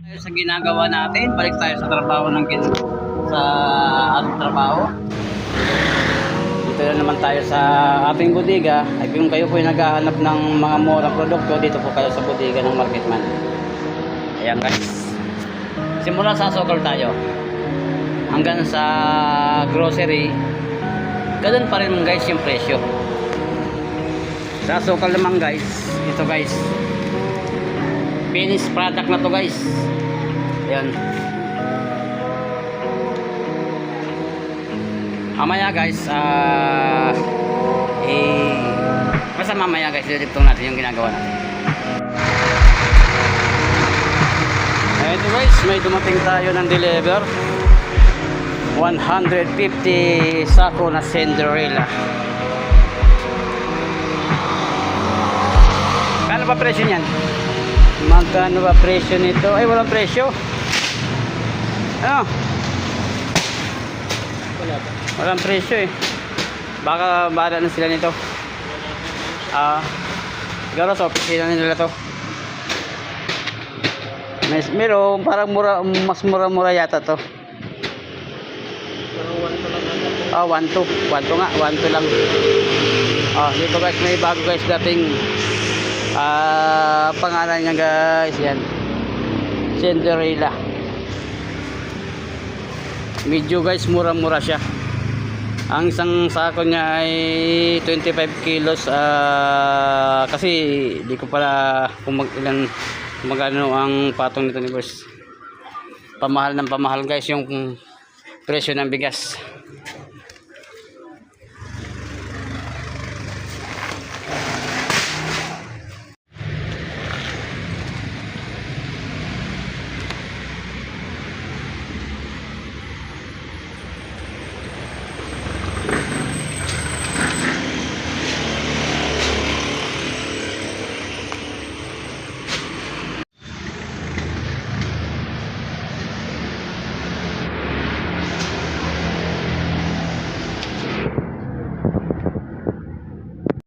Sa ginagawa natin, balik tayo sa trabaho sa ating trabaho. Dito na naman tayo sa ating bodega. Ay kung kayo po ay naghahanap ng mga murang produkto, dito po kayo sa bodega ng Marketman. Ayan guys, simula sa sokol tayo hanggang sa grocery, ganun pa rin guys yung presyo. Sa sokol naman guys, ito guys, finished product na to guys. Ayan. Mamaya guys, basta mamaya guys, dito natin yung ginagawa natin. Ito guys, may dumating tayo ng deliver 150 sako na Cinderella. Kano ba presyo niyan? Magkano ba presyo nito? Ay, walang presyo. Ano? Walang presyo eh. Baka bala na sila nito. Siguro sa opisina nila to. Meron parang mura, mas mura-mura yata to. 1 2 nga, 1 2 lang. Dito guys, may bago guys dating pangalan niya guys, yan, Cinderella. Medyo guys mura-mura siya. Ang isang sako niya ay 25 kilos. Kasi di ko pala kung magano ang patong nito ni boss. Pamahal ng pamahal guys yung presyo ng bigas.